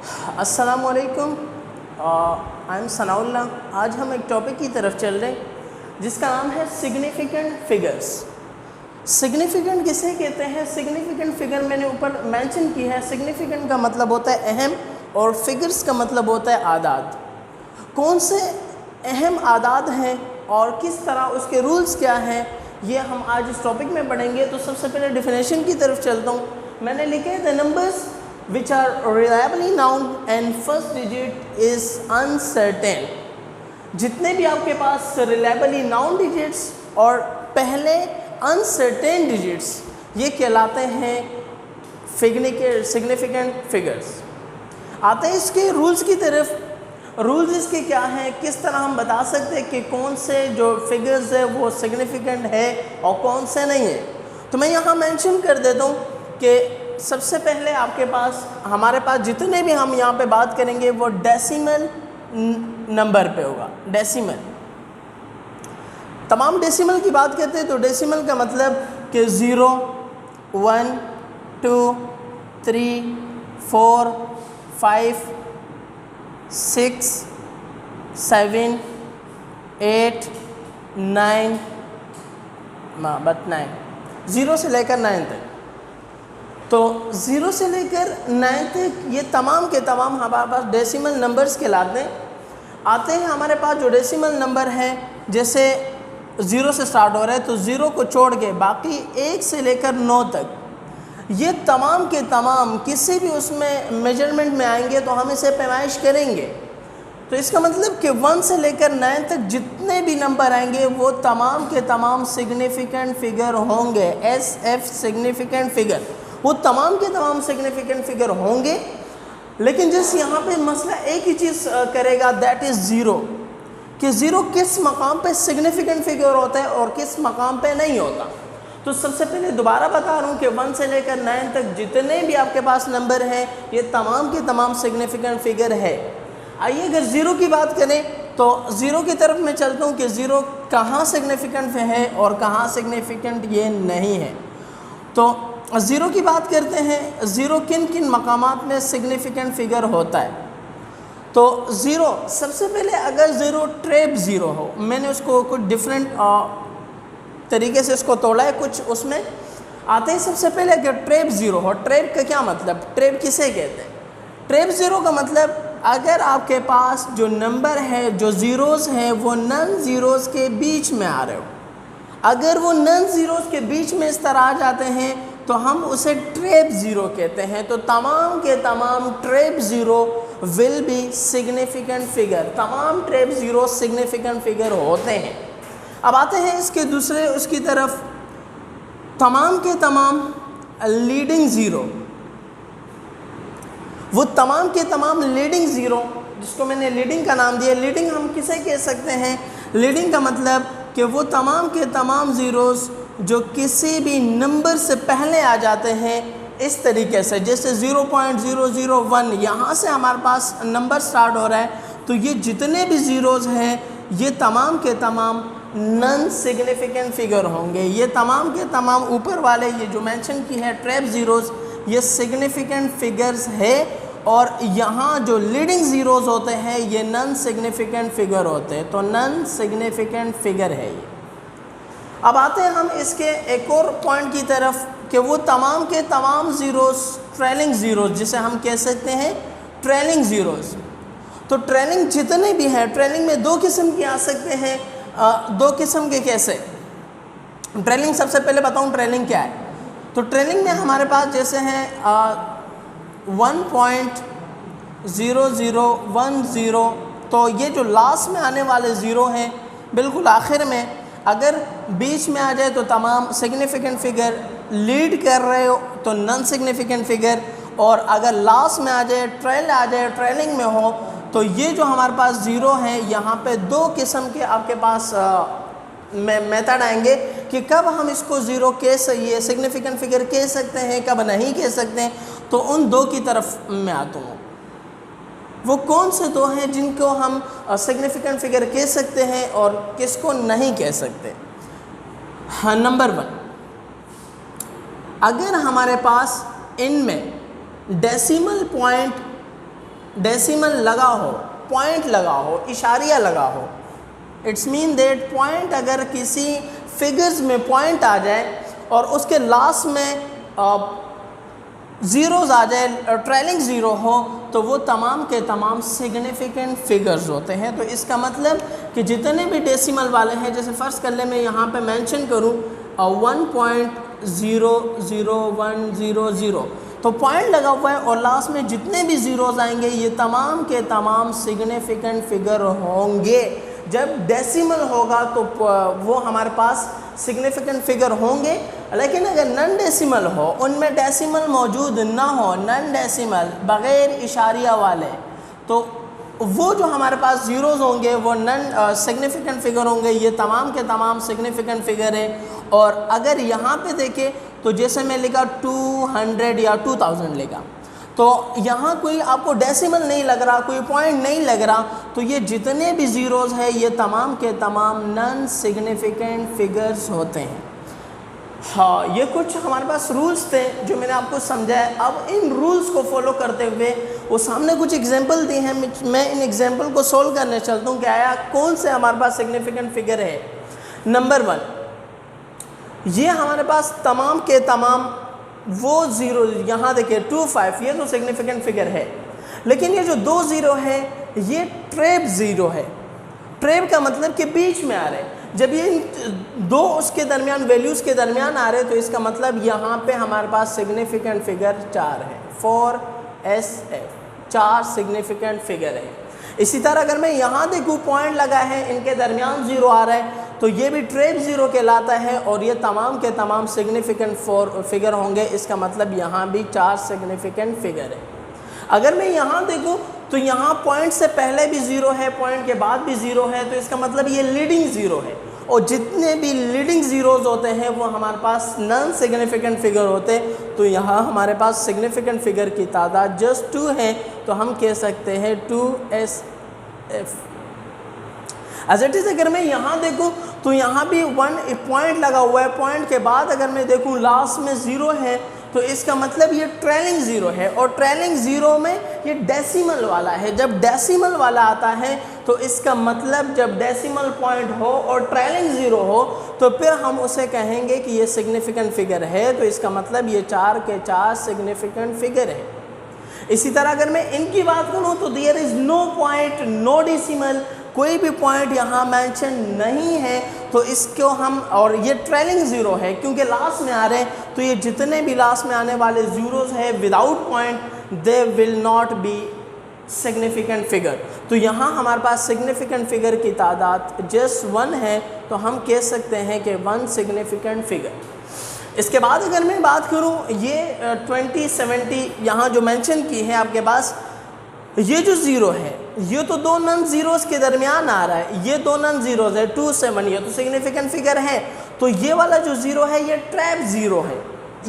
अस्सलामुअलैकुम, I am Sanaullah. आज हम एक टॉपिक की तरफ चल रहे हैं जिसका नाम है सिग्निफिकेंट फिगर्स। सिग्निफिकेंट किसे कहते हैं? सिग्निफिकेंट फिगर मैंने ऊपर मेंशन की है। सिग्निफिकेंट का मतलब होता है अहम और फिगर्स का मतलब होता है आदाद। कौन से अहम आदाद हैं और किस तरह उसके रूल्स क्या हैं, ये हम आज इस टॉपिक में पढ़ेंगे। तो सबसे पहले डेफिनेशन की तरफ चलता हूँ। मैंने लिखे है the numbers which are reliably known and first digit is uncertain। जितने भी आपके पास reliably known digits और पहले uncertain digits, ये कहलाते हैं significant figures। आते हैं इसके रूल्स की तरफ। रूल्स इसके क्या हैं, किस तरह हम बता सकते हैं कि कौन से जो फिगर्स है वो सिग्निफिकेंट है और कौन से नहीं है। तो मैं यहाँ मेंशन कर देता हूँ कि सबसे पहले आपके पास हमारे पास जितने भी हम यहाँ पे बात करेंगे वो डेसिमल नंबर पे होगा। डेसिमल, तमाम डेसिमल की बात करते हैं तो डेसिमल का मतलब कि 0, 1, 2, 3, 4, 5, 6, 7, 8, 9, 0 से लेकर 9 तक। तो 0 से लेकर 9 तक ये तमाम के तमाम हमारे पास डेसिमल नंबर्स कहलाते हैं। आते हैं हमारे पास जो डेसिमल नंबर है, जैसे 0 से स्टार्ट हो रहा है तो 0 को छोड़ के बाकी 1 से लेकर 9 तक, ये तमाम के तमाम किसी भी उसमें मेजरमेंट में आएंगे तो हम इसे पैमाइश करेंगे। तो इसका मतलब कि 1 से लेकर 9 तक जितने भी नंबर आएंगे वो तमाम के तमाम सिग्निफिकेंट फिगर होंगे। SF सिग्निफिकेंट फिगर, वो तमाम के तमाम सिग्निफिकेंट फिगर होंगे। लेकिन जिस यहाँ पे मसला एक ही चीज़ करेगा, दैट इज़ 0, कि 0 किस मकाम पे सिग्निफिकेंट फिगर होता है और किस मकाम पे नहीं होता। तो सबसे पहले दोबारा बता रहा हूँ कि 1 से लेकर 9 तक जितने भी आपके पास नंबर हैं ये तमाम के तमाम सिग्निफिकेंट फिगर है। आइए अगर 0 की बात करें तो 0 की तरफ मैं चलता हूँ कि 0 कहाँ सिग्निफिकेंट है और कहाँ सिग्निफिकेंट ये नहीं है। तो 0 की बात करते हैं, 0 किन किन मकामात में सिग्निफिकेंट फिगर होता है। तो 0 सबसे पहले अगर 0 ट्रेप 0 हो, मैंने उसको कुछ डिफरेंट तरीके से इसको तोड़ा है, कुछ उसमें आते हैं। सबसे पहले अगर ट्रेप 0 हो, ट्रेप का क्या मतलब, ट्रेप किसे कहते हैं? ट्रेप 0 का मतलब अगर आपके पास जो नंबर है, जो ज़ीरोज़ हैं वो नन ज़ीरोज़ के बीच में आ रहे हो, अगर वो नन ज़ीरोज़ के बीच में इस तरह आ जाते हैं तो हम उसे ट्रेप 0 कहते हैं। तो तमाम के तमाम trap 0 will be significant figure. तमाम ट्रेप 0 सिग्निफिकेंट फिगर होते हैं। अब आते हैं इसके दूसरे उसकी तरफ, तमाम के तमाम लीडिंग 0, वो तमाम के तमाम लीडिंग 0 जिसको मैंने लीडिंग का नाम दिया। लीडिंग हम किसे कह सकते हैं? लीडिंग का मतलब कि वो तमाम के तमाम ज़ीरोज़ जो किसी भी नंबर से पहले आ जाते हैं इस तरीके से, जैसे 0.001 यहाँ से हमारे पास नंबर स्टार्ट हो रहा है, तो ये जितने भी ज़ीरोज़ हैं ये तमाम के तमाम नन सिग्निफिकेंट फिगर होंगे। ये तमाम के तमाम ऊपर वाले ये जो मेंशन की है ट्रेप ज़ीरोज़, ये सिग्निफिकेंट फिगर्स है। और यहाँ जो लीडिंग ज़ीरोज़ होते हैं ये नन सिग्निफिकेंट फिगर होते हैं। तो नन सिग्निफिकेंट फिगर है ये। अब आते हैं हम इसके एक और पॉइंट की तरफ कि वो तमाम के तमाम ज़ीरोज़ ट्रेलिंग ज़ीरोज़, जिसे हम कह सकते हैं ट्रेलिंग ज़ीरोज़। तो ट्रेलिंग जितने भी हैं, ट्रेलिंग में 2 किस्म के आ सकते हैं। 2 किस्म के कैसे? ट्रेलिंग सबसे पहले बताऊं ट्रेलिंग क्या है। तो ट्रेलिंग में हमारे पास जैसे हैं 1.0010, तो ये जो लास्ट में आने वाले ज़ीरो हैं बिल्कुल आखिर में, अगर बीच में आ जाए तो तमाम सिग्निफिकेंट फिगर, लीड कर रहे हो तो नन सिग्निफिकेंट फिगर, और अगर लास्ट में आ जाए, ट्रेल आ जाए, ट्रेलिंग में हो, तो ये जो हमारे पास 0 हैं यहाँ पे 2 किस्म के आपके पास मेथड आएंगे कि कब हम इसको 0 कह ये सिग्निफिकेंट फिगर कह सकते हैं, कब नहीं कह सकते हैं। तो उन 2 की तरफ मैं आता हूँ। वो कौन से 2 हैं जिनको हम सिग्निफिकेंट फिगर कह सकते हैं और किसको नहीं कह सकते? हाँ, नंबर 1, अगर हमारे पास इनमें डेसिमल पॉइंट डेसिमल लगा हो, पॉइंट लगा हो, इशारिया लगा हो, इट्स मीन दैट पॉइंट अगर किसी फिगर्स में पॉइंट आ जाए और उसके लास्ट में ज़ीरोज़ आ जाए, ट्रेलिंग ज़ीरो हो, तो वो तमाम के तमाम सिग्निफिकेंट फिगर्स होते हैं। तो इसका मतलब कि जितने भी डेसिमल वाले हैं, जैसे फ़र्ज़ कर ले मैं यहाँ पे मेंशन करूँ 1.00100, तो पॉइंट लगा हुआ है और लास्ट में जितने भी ज़ीरोज़ आएंगे ये तमाम के तमाम सिग्निफिकेंट फिगर होंगे। जब डेसिमल होगा तो वो हमारे पास सिग्निफिकेंट फिगर होंगे, लेकिन अगर नन डेसिमल हो, उनमें डेसिमल मौजूद ना हो, नन डेसिमल बग़ैर इशारिया वाले, तो वो जो हमारे पास ज़ीरोज़ होंगे वो नन सिग्निफिकेंट फिगर होंगे। ये तमाम के तमाम सिग्निफिकेंट फिगर है। और अगर यहाँ पे देखें तो जैसे मैं लिखा 200 या 2000 लिखा, तो यहाँ कोई आपको डेसिमल नहीं लग रहा, कोई पॉइंट नहीं लग रहा, तो ये जितने भी ज़ीरोज़ हैं ये तमाम के तमाम नन सिग्निफिकेंट फिगर्स होते हैं। हाँ, ये कुछ हमारे पास रूल्स थे जो मैंने आपको समझाया। अब इन रूल्स को फॉलो करते हुए वो सामने कुछ एग्जांपल दिए हैं, मैं इन एग्जांपल को सोल्व करने चलता हूँ कि आया कौन से हमारे पास सिग्निफिकेंट फिगर है। नंबर 1, ये हमारे पास तमाम के तमाम वो ज़ीरो, यहाँ देखिए 25, ये तो सिग्निफिकेंट फिगर है, लेकिन ये जो 2 ज़ीरो है ये ट्रेप ज़ीरो है। ट्रेप का मतलब कि बीच में आ रहे हैं। जब ये दो उसके दरमियान वैल्यूज़ के दरमियान आ रहे हैं तो इसका मतलब यहाँ पे हमारे पास सिग्निफिकेंट फिगर 4 है, 4SF, 4 सिग्निफिकेंट फिगर है। इसी तरह अगर मैं यहाँ देखूँ पॉइंट लगा है, इनके दरमियान ज़ीरो आ रहा है, तो ये भी ट्रेप ज़ीरो कहलाता है और ये तमाम के तमाम सिग्निफिकेंट फिगर होंगे। इसका मतलब यहाँ भी 4 सिग्निफिकेंट फिगर है। अगर मैं यहाँ देखूँ तो यहाँ पॉइंट से पहले भी ज़ीरो है, पॉइंट के बाद भी ज़ीरो है, तो इसका मतलब ये लीडिंग ज़ीरो है। और जितने भी लीडिंग ज़ीरोज़ होते हैं वो हमारे पास नॉन सिग्निफिकेंट फिगर होते हैं। तो यहाँ हमारे पास सिग्निफिकेंट फिगर की तादाद जस्ट 2 है, तो हम कह सकते हैं 2SF। एज इट इज़ अगर मैं यहाँ देखूँ तो यहाँ भी 1 पॉइंट लगा हुआ है, पॉइंट के बाद अगर मैं देखूँ लास्ट में ज़ीरो है, तो इसका मतलब ये ट्रेलिंग ज़ीरो है। और ट्रेलिंग ज़ीरो में ये डेसिमल वाला है। जब डेसिमल वाला आता है तो इसका मतलब जब डेसिमल पॉइंट हो और ट्रेलिंग ज़ीरो हो तो फिर हम उसे कहेंगे कि ये सिग्निफिकेंट फिगर है। तो इसका मतलब ये 4 के 4 सिग्निफिकेंट फिगर है। इसी तरह अगर मैं इनकी बात करूँ तो there is no point, no decimal, कोई भी पॉइंट यहाँ मेंशन नहीं है, तो इसको हम, और ये ट्रेलिंग ज़ीरो है क्योंकि लास्ट में आ रहे हैं, तो ये जितने भी लास्ट में आने वाले ज़ीरोज़ हैं without point they will not be significant figure. तो यहाँ हमारे पास सिग्निफिकेंट फिगर की तादाद जस्ट 1 है, तो हम कह सकते हैं कि 1 सिग्निफिकेंट फिगर। इसके बाद अगर मैं बात करूँ ये 2070 यहाँ जो मेंशन की है आपके पास, ये जो ज़ीरो है ये तो 2 नॉन ज़ीरोज़ के दरमियान आ रहा है, ये 2 नॉन ज़ीरोज़ है 27, ये तो सिग्निफिकेंट फिगर है। तो ये वाला जो ज़ीरो है ये ट्रैप ज़ीरो है,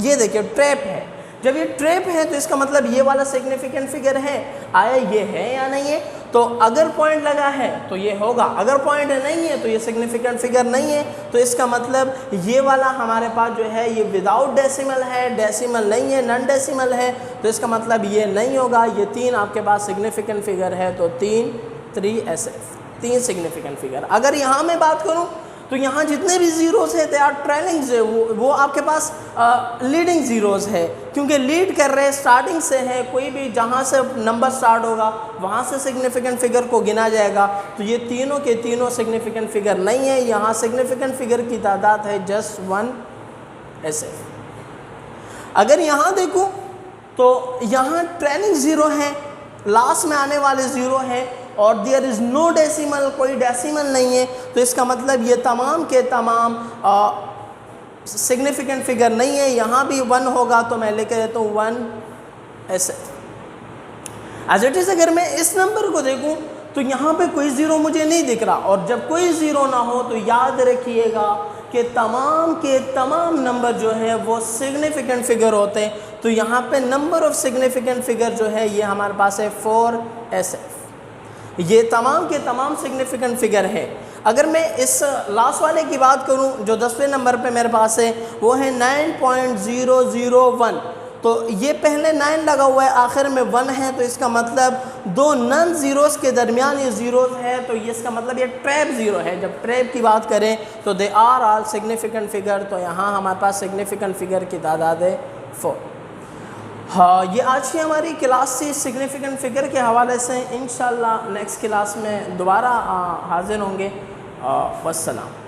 ये देखिए ट्रैप है। जब ये ट्रैप है तो इसका मतलब ये वाला सिग्निफिकेंट फिगर है। आया ये है या नहीं है? तो अगर पॉइंट लगा है तो ये होगा, अगर पॉइंट नहीं है तो ये सिग्निफिकेंट फिगर नहीं है। तो इसका मतलब ये वाला हमारे पास जो है ये विदाउट डेसिमल है, डेसिमल नहीं है, नॉन डेसिमल है, तो इसका मतलब ये नहीं होगा। ये 3 आपके पास सिग्निफिकेंट फिगर है, तो 3SF, 3 सिग्निफिकेंट फिगर। अगर यहाँ मैं बात करूँ तो यहाँ जितने भी ज़ीरोज़ है दे आर ट्रेलिंग, वो आपके पास लीडिंग ज़ीरोज़ है, क्योंकि लीड कर रहे हैं, स्टार्टिंग से है, कोई भी जहाँ से नंबर स्टार्ट होगा वहाँ से सिग्निफिकेंट फिगर को गिना जाएगा। तो ये तीनों के तीनों सिग्निफिकेंट फिगर नहीं है। यहाँ सिग्निफिकेंट फिगर की तादाद है जस्ट 1SF। अगर यहाँ देखूँ तो यहाँ ट्रेलिंग ज़ीरो है, लास्ट में आने वाले ज़ीरो है, और देयर इज़ नो डेसिमल, कोई डेसिमल नहीं है। तो इसका मतलब ये तमाम के तमाम सिग्निफिकेंट फिगर नहीं है। यहाँ भी 1 होगा तो मैं लेकर देता हूँ 1SF। एज इट इज़ अगर मैं इस नंबर को देखूँ तो यहाँ पे कोई ज़ीरो मुझे नहीं दिख रहा, और जब कोई ज़ीरो ना हो तो याद रखिएगा कि तमाम के तमाम नंबर जो है वो सिग्निफिकेंट फिगर होते हैं। तो यहाँ पे नंबर ऑफ सिग्निफिकेंट फिगर जो है ये हमारे पास है 4SF। ये तमाम के तमाम सिग्निफिकेंट फिगर है। अगर मैं इस लास्ट वाले की बात करूं जो 10वें नंबर पे मेरे पास है, वो है 9.001। तो ये पहले 9 लगा हुआ है, आखिर में 1 है, तो इसका मतलब दो नन ज़ीरोज़ के दरमियान ये ज़ीरोज़ है, तो ये इसका मतलब ये ट्रैप ज़ीरो है। जब ट्रैप की बात करें तो they are all significant figure, तो यहाँ हमारे पास सिग्निफिकेंट फिगर की तादाद है 4। हाँ, ये आज की हमारी क्लास थी सिग्निफिकेंट फिगर के हवाले से। इंशाल्लाह नेक्स्ट क्लास में दोबारा हाजिर होंगे। वस्सलाम।